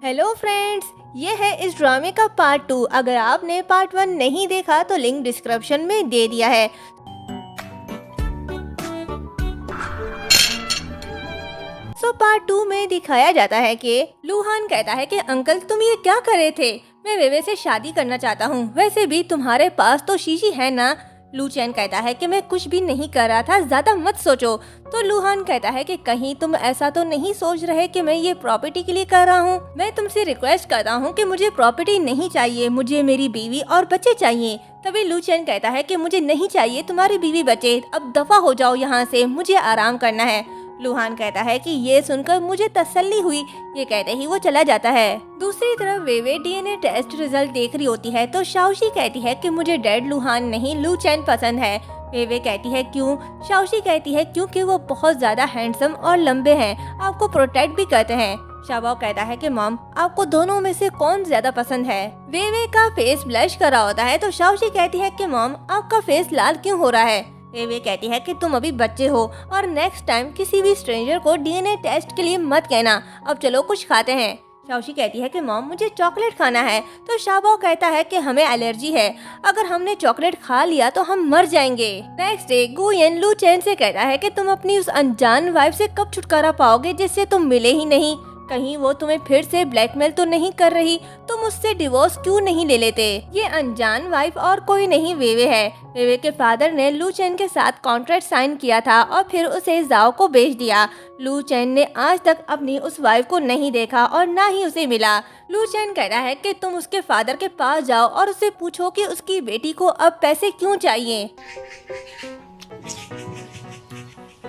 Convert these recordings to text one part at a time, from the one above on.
Hello friends, ये है इस ड्रामे का पार्ट 2। अगर आपने पार्ट 1 नहीं देखा तो लिंक डिस्क्रिप्शन में दे दिया है। पार्ट 2 में दिखाया जाता है कि लूहान कहता है कि अंकल तुम ये क्या कर रहे थे, मैं वेवे से शादी करना चाहता हूँ, वैसे भी तुम्हारे पास तो शीशी है ना। लू चैन कहता है कि मैं कुछ भी नहीं कर रहा था, ज्यादा मत सोचो। तो लूहान कहता है कि कहीं तुम ऐसा तो नहीं सोच रहे कि मैं ये प्रॉपर्टी के लिए कर रहा हूँ। मैं तुमसे रिक्वेस्ट करता हूँ कि मुझे प्रॉपर्टी नहीं चाहिए, मुझे मेरी बीवी और बच्चे चाहिए। तभी लू चैन कहता है कि मुझे नहीं चाहिए तुम्हारी बीवी बच्चे, अब दफा हो जाओ यहाँ से, मुझे आराम करना है। लूहान कहता है कि ये सुनकर मुझे तसल्ली हुई। ये कहते ही वो चला जाता है। दूसरी तरफ वेवे डीएनए टेस्ट रिजल्ट देख रही होती है तो शाओशी कहती है कि मुझे डैड लूहान नहीं लू चैन पसंद है। वेवे कहती है क्यों? शाओशी कहती है क्योंकि वो बहुत ज्यादा हैंडसम और लंबे हैं, आपको प्रोटेक्ट भी करते हैं। शाबाओ कहता है कि मॉम आपको दोनों में से कौन ज्यादा पसंद है? वेवे का फेस ब्लश कर रहा होता है तो शाओशी कहती है कि मॉम आपका फेस लाल क्यों हो रहा है? वेवे कहती है कि तुम अभी बच्चे हो और नेक्स्ट टाइम किसी भी स्ट्रेंजर को डीएनए टेस्ट के लिए मत कहना। अब चलो कुछ खाते हैं। शाओशी कहती है कि मॉम मुझे चॉकलेट खाना है तो शाबाओ कहता है कि हमें एलर्जी है, अगर हमने चॉकलेट खा लिया तो हम मर जाएंगे। नेक्स्ट डे गुयेन लू चैन से कहता है कि तुम अपनी उस अनजान वाइफ से कब छुटकारा पाओगे जिससे तुम मिले ही नहीं, कहीं वो तुम्हें फिर से ब्लैकमेल तो नहीं कर रही, तुम उससे डिवोर्स क्यों नहीं ले लेते? ये अनजान वाइफ और कोई नहीं वेवे है। वेवे के फादर ने लू चैन के साथ कॉन्ट्रैक्ट साइन किया था और फिर उसे जाओ को बेच दिया। लू चैन ने आज तक अपनी उस वाइफ को नहीं देखा और ना ही उसे मिला। लू चैन कहता है कि तुम उसके फादर के पास जाओ और उससे पूछो कि उसकी बेटी को अब पैसे क्यों चाहिए।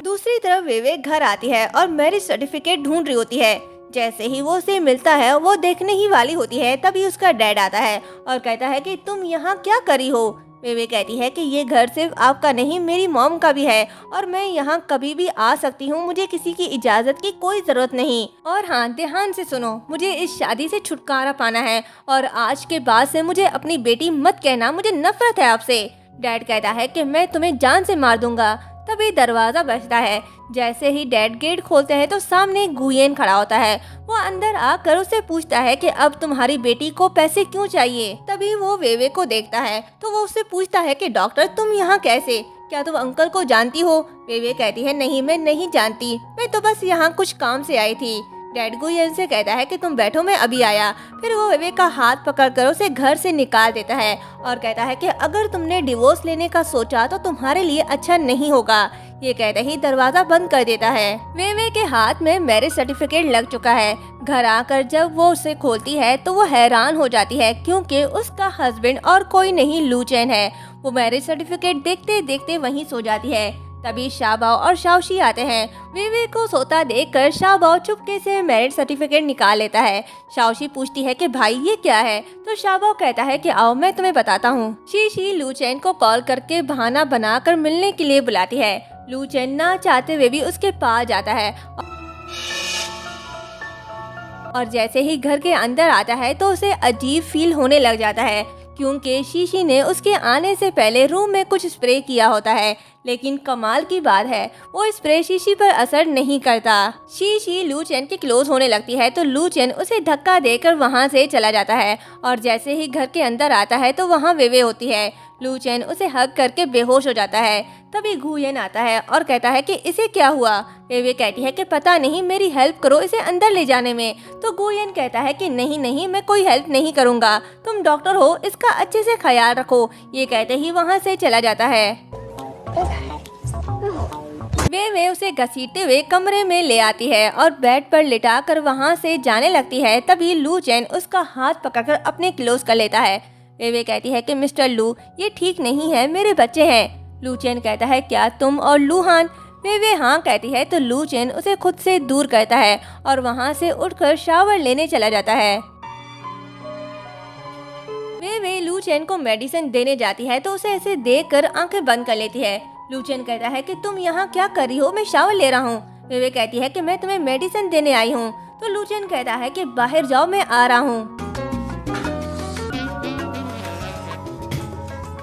दूसरी तरफ वेवे घर आती है और मैरिज सर्टिफिकेट ढूंढ रही होती है। जैसे ही वो उसे मिलता है वो देखने ही वाली होती है, तभी उसका डैड आता है और कहता है कि तुम यहाँ क्या करी हो? वेवे कहती है कि ये घर सिर्फ आपका नहीं मेरी मॉम का भी है और मैं यहाँ कभी भी आ सकती हूँ, मुझे किसी की इजाजत की कोई जरूरत नहीं। और हाँ, ध्यान से सुनो, मुझे इस शादी से छुटकारा पाना है और आज के बाद से मुझे अपनी बेटी मत कहना, मुझे नफरत है आपसे। डैड कहता है कि मैं तुम्हें जान से मार दूंगा। तभी दरवाजा बजता है। जैसे ही डैड गेट खोलते हैं तो सामने गुयेन खड़ा होता है। वो अंदर आकर उससे पूछता है कि अब तुम्हारी बेटी को पैसे क्यों चाहिए? तभी वो वेवे को देखता है तो वो उससे पूछता है कि डॉक्टर तुम यहाँ कैसे? क्या तुम अंकल को जानती हो? वेवे कहती है नहीं, मैं नहीं जानती, मैं तो बस यहाँ कुछ काम से आई थी। डैड गुयेन से कहता है कि तुम बैठो, मैं अभी आया। फिर वो वेवे का हाथ पकड़कर उसे घर से निकाल देता है और कहता है कि अगर तुमने डिवोर्स लेने का सोचा तो तुम्हारे लिए अच्छा नहीं होगा। ये कहते ही दरवाजा बंद कर देता है। वेवे के हाथ में मैरिज सर्टिफिकेट लग चुका है। घर आकर जब वो उसे खोलती है तो वो हैरान हो जाती है क्योंकि उसका हस्बैंड और कोई नहीं लू चैन है। वो मैरिज सर्टिफिकेट देखते देखते वहीं सो जाती है। तभी शाबाओ और शाओशी आते हैं। वेवे को सोता देखकर शाबाओ चुपके से मैरिज सर्टिफिकेट निकाल लेता है। शाओशी पूछती है कि भाई ये क्या है? तो शाबाओ कहता है कि आओ मैं तुम्हें बताता हूँ। शीशी लू चैन को कॉल करके बहाना बनाकर मिलने के लिए बुलाती है। लू चैन ना चाहते हुए भी उसके पास जाता है और जैसे ही घर के अंदर आता है तो उसे अजीब फील होने लग जाता है क्योंकि शीशी ने उसके आने से पहले रूम में कुछ स्प्रे किया होता है। लेकिन कमाल की बात है वो स्प्रे शीशी पर असर नहीं करता। शीशी लू चैन के क्लोज होने लगती है तो लू चैन उसे धक्का देकर वहां से चला जाता है और जैसे ही घर के अंदर आता है तो वहां वेवे होती है। लू चैन उसे हग करके बेहोश हो जाता है। तभी गुयेन आता है और कहता है कि इसे क्या हुआ? वेवे कहती है कि पता नहीं, मेरी हेल्प करो इसे अंदर ले जाने में। तो गुयेन कहता है कि नहीं नहीं, मैं कोई हेल्प नहीं करूँगा, तुम डॉक्टर हो, इसका अच्छे से ख्याल रखो। ये कहते ही वहाँ से चला जाता है। वे उसे घसीटते हुए कमरे में ले आती है और बेड पर लिटा कर वहाँ से जाने लगती है। तभी लू चैन उसका हाथ पकड़कर अपने क्लोज कर लेता है। वेवे कहती है कि मिस्टर लू ये ठीक नहीं है, मेरे बच्चे हैं। लू चैन कहता है क्या तुम और लूहान? वेवे हाँ कहती है तो लू चैन उसे खुद से दूर करता है और वहाँ से उठकर शावर लेने चला जाता है। वेवे लू चैन को मेडिसिन देने जाती है तो उसे ऐसे देखकर आंखें बंद कर लेती है। लू चैन कहता है कि तुम यहाँ क्या कर रही हो? मैं शावर ले रहा हूँ। वेवे कहती है कि मैं तुम्हें मेडिसिन देने आई हूँ। तो लू चैन कहता है कि बाहर जाओ, मैं आ रहा हूँ।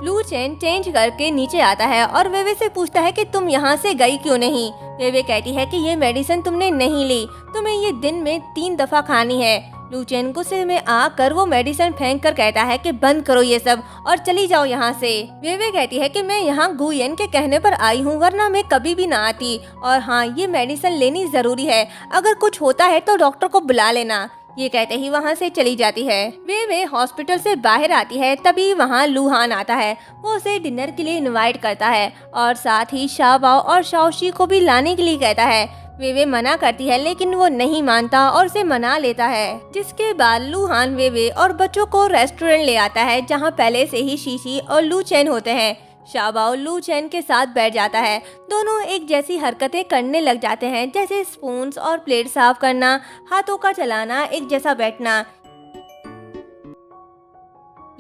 लू चैन चेंज करके नीचे आता है और वेवे से पूछता है कि तुम यहाँ से गई क्यों नहीं? वेवे कहती है कि ये मेडिसिन तुमने नहीं ली, तुम्हें ये दिन में 3 दफा खानी है। लू चेन गुस्से में आकर वो मेडिसिन फेंक कर कहता है कि बंद करो ये सब और चली जाओ यहाँ से। वे कहती है कि मैं यहाँ गुयेन के कहने पर आई हूँ, वरना मैं कभी भी ना आती। और हाँ, ये मेडिसिन लेनी जरूरी है, अगर कुछ होता है तो डॉक्टर को बुला लेना। ये कहते ही वहाँ से चली जाती है। वे हॉस्पिटल से बाहर आती है, तभी वहाँ लूहान आता है। वो उसे डिनर के लिए इनवाइट करता है और साथ ही शाओबाओ और शाओशी को भी लाने के लिए कहता है। वे मना करती है, लेकिन वो नहीं मानता और उसे मना लेता है। जिसके बाद लूहान वे और बच्चों को रेस्टोरेंट ले आता है, जहाँ पहले से ही शीशी और लू चेन होते हैं। शाओबाओ लू चेन के साथ बैठ जाता है। दोनों एक जैसी हरकतें करने लग जाते हैं, जैसे स्पून्स और प्लेट साफ करना, हाथों का चलाना, एक जैसा बैठना।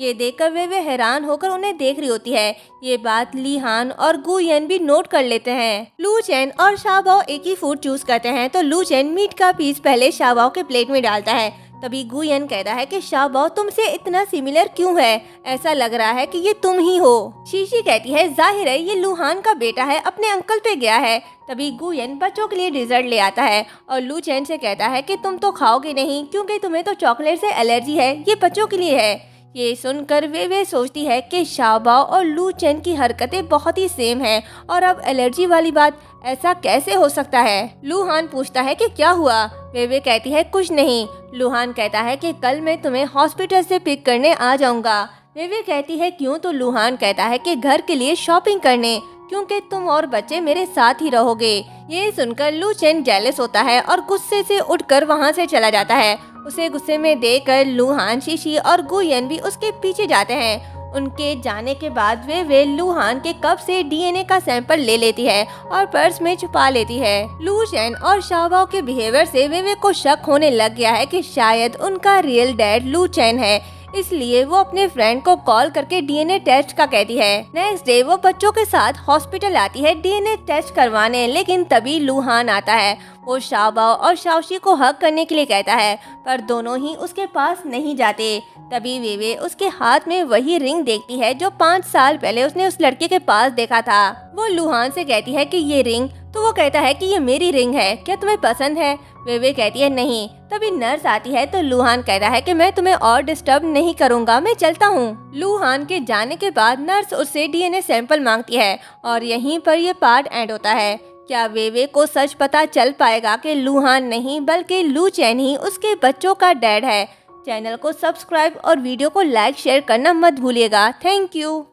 ये देखकर वे हैरान होकर उन्हें देख रही होती है। ये बात लीहान और गुयेन भी नोट कर लेते हैं। लू चेन और शाओबाओ एक ही फूड चूज करते हैं, तो लू चेन मीट का पीस पहले शाओबाओ के प्लेट में डालता है। तभी गुयेन कहता है कि शाओबाओ तुमसे इतना सिमिलर क्यों है, ऐसा लग रहा है कि ये तुम ही हो। शीशी कहती है जाहिर है ये लूहान का बेटा है, अपने अंकल पे गया है। तभी गुयेन बच्चों के लिए डिजर्ट ले आता है और लू चेन से कहता है कि तुम तो खाओगे नहीं, क्योंकि तुम्हें तो चॉकलेट से एलर्जी है, ये बच्चों के लिए है। ये सुनकर वे सोचती है कि शाओबाओ और लू चेन की हरकतें बहुत ही सेम हैं, और अब एलर्जी वाली बात, ऐसा कैसे हो सकता है। लूहान पूछता है कि क्या हुआ। वे कहती है कुछ नहीं। लूहान कहता है कि कल मैं तुम्हें हॉस्पिटल से पिक करने आ जाऊंगा। वे कहती है क्यों, तो लूहान कहता है कि घर के लिए शॉपिंग करने, क्योंकि तुम और बच्चे मेरे साथ ही रहोगे। ये सुनकर लू चेन जेलस होता है और गुस्से से उठकर वहाँ से चला जाता है। उसे गुस्से में देखकर लूहान, शीशी और गुयेन भी उसके पीछे जाते हैं। उनके जाने के बाद वे लूहान के कप से डीएनए का सैंपल ले लेती है और पर्स में छुपा लेती है। लू चेन और शाओबाओ के बिहेवियर से वे को शक होने लग गया है कि शायद उनका रियल डैड लू चेन है, इसलिए वो अपने फ्रेंड को कॉल करके डीएनए टेस्ट का कहती है। नेक्स्ट डे वो बच्चों के साथ हॉस्पिटल आती है डीएनए टेस्ट करवाने, लेकिन तभी लूहान आता है। वो शाओबाओ और शाओशी को हग करने के लिए कहता है, पर दोनों ही उसके पास नहीं जाते। तभी वे उसके हाथ में वही रिंग देखती है जो 5 साल पहले उसने उस लड़के के पास देखा था। वो लूहान से कहती है कि ये रिंग, तो वो कहता है कि ये मेरी रिंग है, क्या तुम्हें पसंद है। वे कहती है नहीं। तभी नर्स आती है, तो लूहान कहता है कि मैं तुम्हें और डिस्टर्ब नहीं करूंगा, मैं चलता हूँ। लूहान के जाने के बाद नर्स उससे डीएनए सैंपल मांगती है और यहीं पर ये पार्ट एंड होता है। क्या वे को सच पता चल पाएगा कि लूहान नहीं बल्कि लू चेन ही उसके बच्चों का डैड है। चैनल को सब्सक्राइब और वीडियो को लाइक शेयर करना मत भूलिएगा। Thank you.